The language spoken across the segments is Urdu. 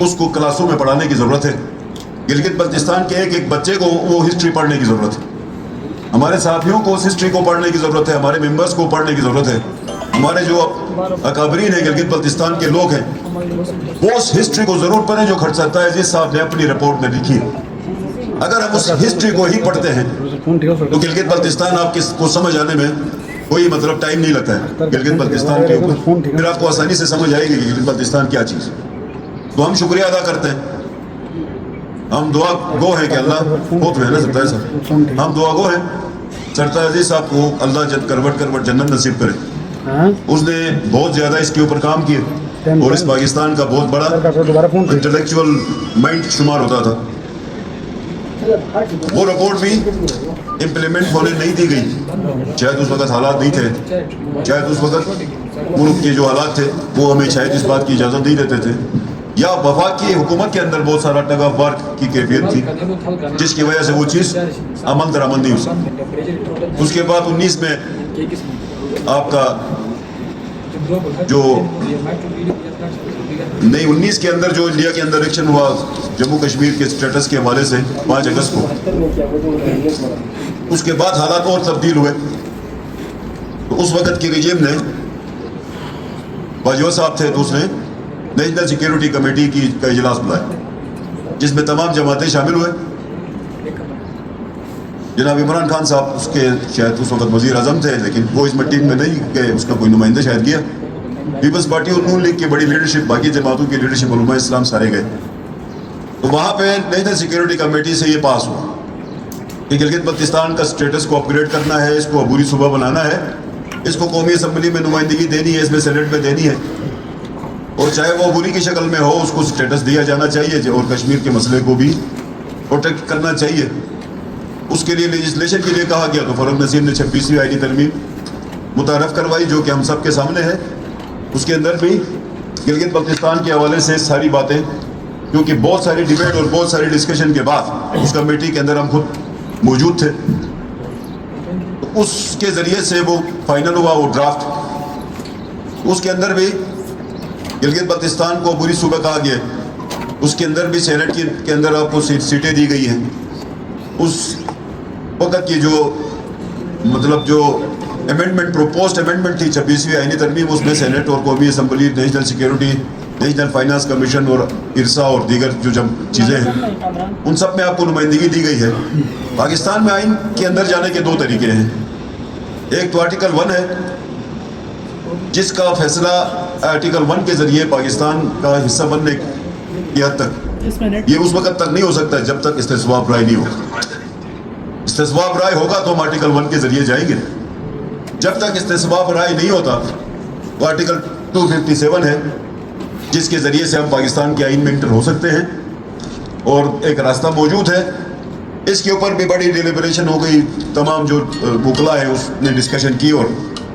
اس کو کلاسوں میں پڑھانے کی ضرورت ہے. گلگت بلتستان کے ایک ایک بچے کو وہ ہسٹری پڑھنے کی ضرورت ہے. ہمارے ساتھیوں کو اس ہسٹری کو پڑھنے کی ضرورت ہے. ہمارے ممبرس کو پڑھنے کی ضرورت ہے. ہمارے جو اکابرین ہیں گلگت بلتستان کے لوگ ہیں وہ اس ہسٹری کو ضرور پڑھیں جو خرچہ عزیز صاحب نے اپنی رپورٹ میں لکھی ہے. اگر ہم اس ہسٹری کو ہی پڑھتے ہیں تو گلگت بلتستان آپ کو سمجھ آنے میں کوئی مطلب ٹائم نہیں لگتا ہے. گلگت بلتستان کے اوپر پھر آپ کو آسانی سے سمجھ آئے گی کہ گلگت بلتستان کیا چیز ہے. تو ہم شکریہ ادا کرتے ہیں. ہم دعا گو ہیں کہ اللہ بہت ہے نا سرتاج صاحب, ہم دعا گو ہیں سرتاج عزیز صاحب کو اللہ کروٹ جنت نصیب کرے. اس نے بہت زیادہ اس کے اوپر کام کیے اور اس پاکستان کا بہت بڑا انٹلیکچوئل مائنڈ شمار ہوتا تھا. وہ رپورٹ بھی امپلیمنٹ ہونے نہیں دی گئی. شاید اس وقت حالات نہیں تھے, شاید اس وقت ملک کے جو حالات تھے وہ ہمیں شاید اس بات کی اجازت نہیں دیتے تھے, یا وفاقی حکومت کے اندر بہت سارا ٹگ آف وار کی کیفیت تھی جس کی وجہ سے وہ چیز عمل در عمل نہیں ہو سکی. اس کے بعد 19 میں آپ کا جو نہیں 19 کے اندر جو انڈیا کے اندر الیکشن ہوا جموں کشمیر کے اسٹیٹس کے حوالے سے 5 اگست کو, اس کے بعد حالات اور تبدیل ہوئے. تو اس وقت کی رجیم نے باجوہ صاحب تھے تو اس نے نیشنل سیکیورٹی کمیٹی کا اجلاس بلایا جس میں تمام جماعتیں شامل ہوئے. جناب عمران خان صاحب اس کے شاید اس وقت وزیر اعظم تھے لیکن وہ اس میٹنگ میں نہیں گئے, اس کا کوئی نمائندہ شاید گیا. پیپلز پارٹی اور نون لیگ کی بڑی لیڈرشپ, باقی جماعتوں کی لیڈرشپ, علماء اسلام سارے گئے. تو وہاں پہ نیشنل سیکیورٹی کمیٹی سے یہ پاس ہوا کہ گلگت بلتستان کا اسٹیٹس کو اپ گریڈ کرنا ہے, اس کو عبوری صوبہ بنانا ہے, اس کو قومی اسمبلی میں نمائندگی دینی ہے, اس میں سینیٹ میں دینی ہے, اور چاہے وہ عبوری کی شکل میں ہو اس کو اسٹیٹس دیا جانا چاہیے, اور کشمیر کے مسئلے کو بھی پروٹیکٹ کرنا چاہیے. اس کے لیے لیجسلیشن کے لیے کہا گیا. تو فاروق نصیر نے 26ویں آئینی ترمیم متعارف کروائی جو کہ ہم سب کے سامنے ہے. اس کے اندر بھی گلگت بلتستان کے حوالے سے ساری باتیں, کیونکہ بہت ساری ڈیبیٹ اور بہت ساری ڈسکشن کے بعد اس کمیٹی کے اندر ہم خود موجود تھے, اس کے ذریعے سے وہ فائنل ہوا وہ ڈرافٹ. اس کے اندر بھی گلگت بلتستان کو عبوری صوبہ کہا گیا. اس کے اندر بھی سینٹ کے اندر آپ کو سیٹیں دی گئی ہیں. اس وقت کی جو مطلب جو امینڈمنٹ پروپوزڈ امینڈمنٹ تھی 26ویں آئینی ترمیم, اس میں سینٹ اور قومی assembly, national security, national finance commission اور ارسا اور دیگر جو چیزیں ہیں ان سب میں آپ کو نمائندگی دی گئی ہے. پاکستان میں آئین کے اندر جانے کے 2 طریقے ہیں. ایک تو آرٹیکل 1 ہے جس کا فیصلہ آرٹیکل 1 کے ذریعے پاکستان کا حصہ بننے کی حد تک یہ اس وقت تک نہیں ہو سکتا جب تک استصواب رائے نہیں ہوگا. استصواب رائے ہوگا تو ہم آرٹیکل 1 کے ذریعے جائیں گے. جب تک استصواب رائے نہیں ہوتا تو آرٹیکل 257 ہے جس کے ذریعے سے ہم پاکستان کے آئین میں انٹر ہو سکتے ہیں, اور ایک راستہ موجود ہے. اس کے اوپر بھی بڑی ڈیلیبریشن ہو گئی, تمام جو وکلا ہیں اس نے ڈسکشن کی, اور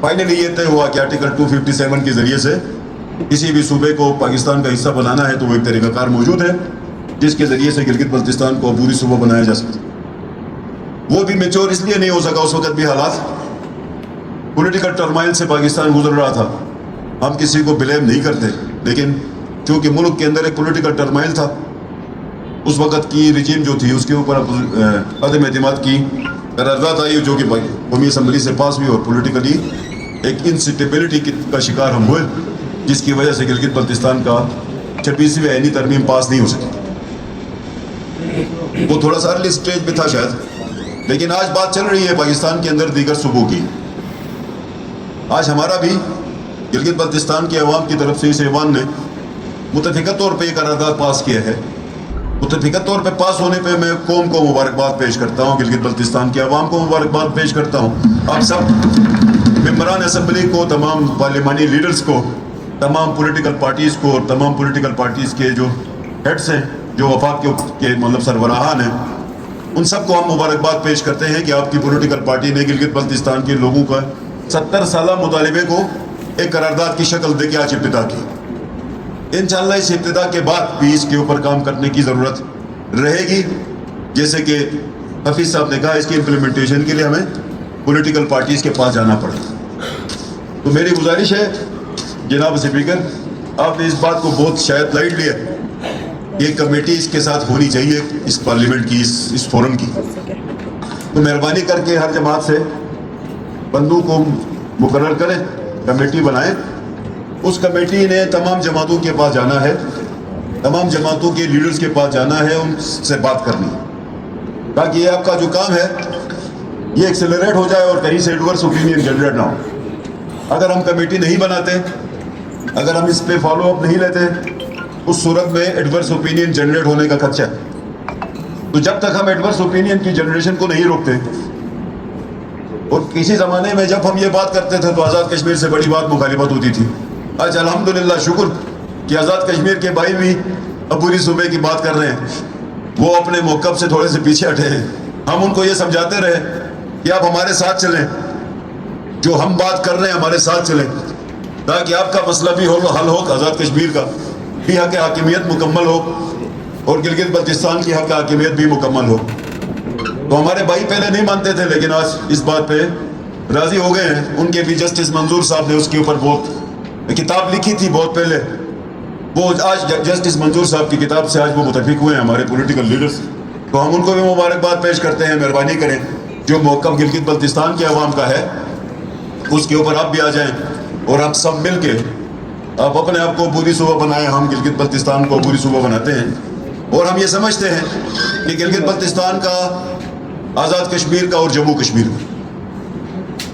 فائنلی یہ طے ہوا کہ آرٹیکل 257 کے ذریعے سے کسی بھی صوبے کو پاکستان کا حصہ بنانا ہے تو وہ ایک طریقہ کار موجود ہے جس کے ذریعے سے گلگت بلتستان کو عبوری صوبہ بنایا جا سکتا. وہ بھی میچور اس لیے نہیں ہو سکا, اس وقت بھی حالات پولیٹیکل ٹرمائل سے پاکستان گزر رہا تھا. ہم کسی کو بلیم نہیں کرتے, لیکن چونکہ ملک کے اندر ایک پولیٹیکل ٹرمائل تھا, اس وقت کی رجیم جو تھی اس کے اوپر عدم اعتماد کی قرارداد آئی جو کہ قومی اسمبلی سے پاس ہوئی, اور پولیٹیکلی ایک انسٹیبلٹی کا شکار ہم ہوئے جس کی وجہ سے گلگت بلتستان کا 26ویں آئینی ترمیم پاس نہیں ہو سکی. وہ تھوڑا سا ارلی اسٹیج پہ تھا شاید, لیکن آج بات چل رہی ہے پاکستان کے اندر دیگر صوبوں کی. آج ہمارا بھی گلگت بلتستان کے عوام کی طرف سے اس ایوان نے متفقہ طور پہ یہ قرارداد پاس کیا ہے. متفقہ طور پہ پاس ہونے پہ میں قوم کو مبارکباد پیش کرتا ہوں, گلگت بلتستان کے عوام کو مبارکباد پیش کرتا ہوں. آپ سب ممبران اسمبلی کو, تمام پارلیمانی لیڈرز کو, تمام پولیٹیکل پارٹیز کو, اور تمام پولیٹیکل پارٹیز کے جو ہیڈز ہیں, جو وفاق کے مطلب سربراہان ہیں, ان سب کو ہم مبارکباد پیش کرتے ہیں کہ آپ کی پولیٹیکل پارٹی نے گلگت بلتستان کے لوگوں کا 70 سالہ مطالبے کو ایک قرارداد کی شکل دے کے آج ابتدا کی. انشاءاللہ اس ابتدا کے بعد بھی اس کے اوپر کام کرنے کی ضرورت رہے گی. جیسے کہ حفیظ صاحب نے کہا, اس کی امپلیمنٹیشن کے لیے ہمیں پولیٹیکل پارٹیز کے پاس جانا پڑے. تو میری گزارش ہے جناب اسپیکر, آپ نے اس بات کو بہت شاید لائٹ لیا, یہ کمیٹی اس کے ساتھ ہونی چاہیے، اس پارلیمنٹ کی، اس فورم کی. تو مہربانی کر کے ہر جماعت سے بندوں کو مقرر کریں، کمیٹی بنائیں. اس کمیٹی نے تمام جماعتوں کے پاس جانا ہے، تمام جماعتوں کے لیڈرز کے پاس جانا ہے، ان سے بات کرنی ہے، تاکہ یہ آپ کا جو کام ہے یہ ایکسلریٹ ہو جائے اور کہیں سے ایڈورس اوپینین جنریٹ نہ ہو. اگر ہم کمیٹی نہیں بناتے، اگر ہم اس پہ فالو اپ نہیں لیتے، اس صورت میں ایڈورس اوپینین جنریٹ ہونے کا خدشہ ہے. تو جب تک ہم ایڈورس اوپینین کی جنریشن کو نہیں روکتے، اور کسی زمانے میں جب ہم یہ بات کرتے تھے تو آزاد کشمیر سے بڑی بات مخالفت ہوتی تھی. آج الحمدللہ شکر کہ آزاد کشمیر کے بھائی بھی عبوری صوبے کی بات کر رہے ہیں، وہ اپنے موقف سے تھوڑے سے پیچھے ہٹے ہیں. ہم ان کو یہ سمجھاتے رہے کہ آپ ہمارے ساتھ چلیں، جو ہم بات کر رہے ہیں ہمارے ساتھ چلیں، تاکہ آپ کا مسئلہ بھی حل ہو، آزاد کشمیر کا بھی حق حاکمیت مکمل ہو اور گلگت بلتستان کی حق حاکمیت بھی مکمل ہو. تو ہمارے بھائی پہلے نہیں مانتے تھے، لیکن آج اس بات پہ راضی ہو گئے ہیں. ان کے بھی جسٹس منظور صاحب نے اس کے اوپر بہت کتاب لکھی تھی بہت پہلے، وہ آج جسٹس منظور صاحب کی کتاب سے آج وہ متفق ہوئے ہیں ہمارے پولیٹیکل لیڈرز. تو ہم ان کو بھی مبارکباد پیش کرتے ہیں. مہربانی کریں، جو موقف گلگت بلتستان کے عوام کا ہے اس کے اوپر آپ بھی آ جائیں، اور آپ سب مل کے آپ اپنے آپ کو عبوری صوبہ بنائیں. ہم گلگت بلتستان کو عبوری صوبہ بناتے ہیں، اور ہم یہ سمجھتے ہیں کہ گلگت بلتستان کا، آزاد کشمیر کا اور جموں کشمیر کا،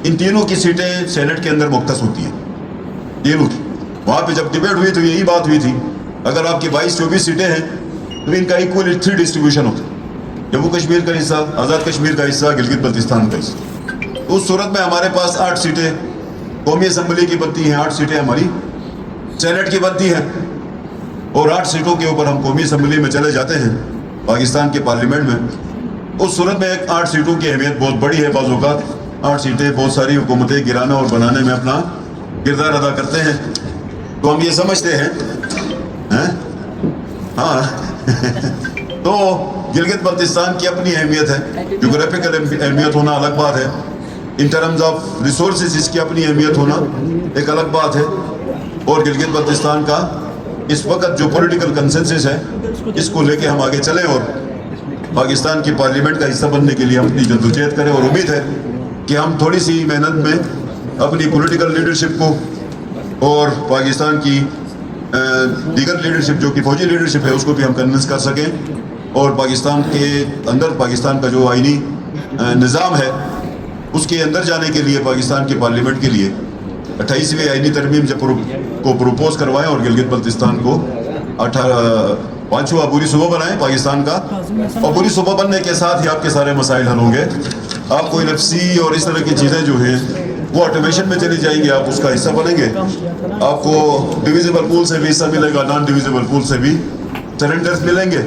ان تینوں کی سیٹیں سینٹ کے اندر مختص ہوتی ہیں، تینوں کی. وہاں پہ جب ڈیبیٹ ہوئی تو یہی بات ہوئی تھی، اگر آپ کی 22-24 سیٹیں ہیں تو ان کا ایکولی 3 ڈسٹریبیوشن ہوتا ہے، جموں کشمیر کا حصہ، آزاد کشمیر کا حصہ، گلگت بلتستان کا حصہ. اس صورت میں ہمارے پاس 8 سیٹیں قومی اسمبلی کی بنتی ہیں، 8 سیٹیں ہماری سینٹ کی بنتی ہیں، اور 8 سیٹوں کے اوپر ہم قومی اسمبلی میں چلے جاتے ہیں پاکستان کے پارلیمنٹ میں. اس صورت میں 8 سیٹوں کی اہمیت بہت بڑی ہے. بعض اوقات 8 سیٹیں بہت ساری حکومتیں گرانا اور بنانے میں اپنا کردار ادا کرتے ہیں. تو ہم یہ سمجھتے ہیں ہاں تو گلگت بلتستان کی اپنی اہمیت ہے، جغرافیکل اہمیت ہونا الگ بات ہے، ان ٹرمز آف ریسورسز اس کی اپنی اہمیت ہونا ایک الگ بات ہے. اور گلگت بلتستان کا اس وقت جو پولیٹیکل کنسنسس ہے اس کو لے کے ہم آگے چلیں، اور پاکستان کی پارلیمنٹ کا حصہ بننے کے لیے ہم اپنی جدوجہد کریں. اور امید ہے کہ ہم تھوڑی سی محنت میں اپنی پولیٹیکل لیڈرشپ کو اور پاکستان کی دیگر لیڈرشپ جو کہ فوجی لیڈرشپ ہے اس کو بھی ہم کنونس کر سکیں، اور پاکستان کے اندر پاکستان کا جو آئینی نظام ہے اس کے اندر جانے کے لیے پاکستان کی پارلیمنٹ کے لیے 28ویں آئینی ترمیم جب کو پروپوز کروائیں اور گلگت بلتستان کو 5واں عبوری صوبہ بنائیں پاکستان کا. عبوری صوبہ بننے کے ساتھ ہی آپ کے سارے مسائل حل ہوں گے. آپ کو NFC اور اس طرح کی چیزیں جو ہیں وہ آٹومیشن میں چلی جائیں گی، آپ اس کا حصہ بنیں گے. آپ کو ڈویزیبل پول سے بھی حصہ ملے گا، نان ڈویزیبل پول سے بھی سرنڈرز ملیں گے.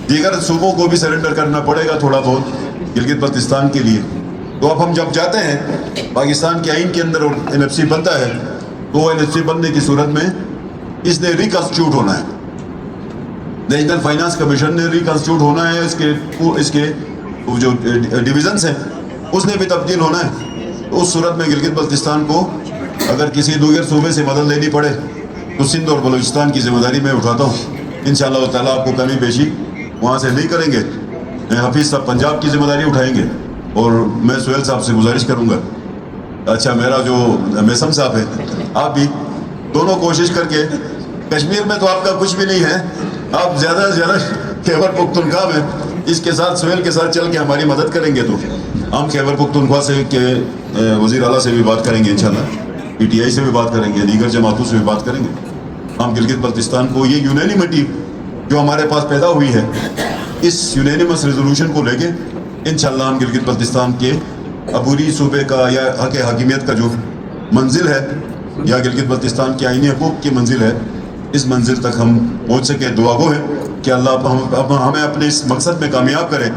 دیگر صوبوں کو بھی سرنڈر کرنا پڑے گا تھوڑا بہت گلگت بلتستان کے لیے. تو اب ہم جب جاتے ہیں پاکستان کے آئین کے اندر اور NFC بنتا ہے، تو NFC بننے کی صورت میں اس نے ریکنسٹیٹیوٹ ہونا ہے، نیشنل فائنانس کمیشن نے ریکنسٹیٹیوٹ ہونا ہے، اس کے جو ڈویژنس ہیں اس نے بھی تبدیل ہونا ہے. تو اس صورت میں گلگت بلتستان کو اگر کسی دیگر صوبے سے مدد لینی پڑے تو سندھ اور بلوچستان کی ذمہ داری میں اٹھاتا ہوں. انشاءاللہ تعالیٰ آپ کو کمی بیشی وہاں سے نہیں کریں گے. حفیظ صاحب پنجاب کی ذمہ داری اٹھائیں گے، اور میں سہیل صاحب سے گزارش کروں گا، اچھا میرا جو میسم صاحب ہے، آپ بھی دونوں کوشش کر کے، کشمیر میں تو آپ کا کچھ بھی نہیں ہے، آپ زیادہ سے زیادہ خیبر پختونخوا میں اس کے ساتھ سہیل کے ساتھ چل کے ہماری مدد کریں گے تو ہم خیبر پختونخوا سے کے وزیر اعلیٰ سے بھی بات کریں گے، انشاءاللہ PTI سے بھی بات کریں گے، دیگر جماعتوں سے بھی بات کریں گے. ہم گلگت بلتستان کو یہ یونینیمٹی جو ہمارے پاس پیدا ہوئی ہے، اس یونینیمس ریزولوشن کو لے کے انشاءاللہ ہم گلگت بلتستان کے عبوری صوبے کا یا حق حاکمیت کا جو منزل ہے، یا گلگت بلتستان کے آئینی حقوق کی منزل ہے، اس منزل تک ہم پہنچ سکیں. دعا گو ہے کہ اللہ ہمیں اپنے اس مقصد میں کامیاب کرے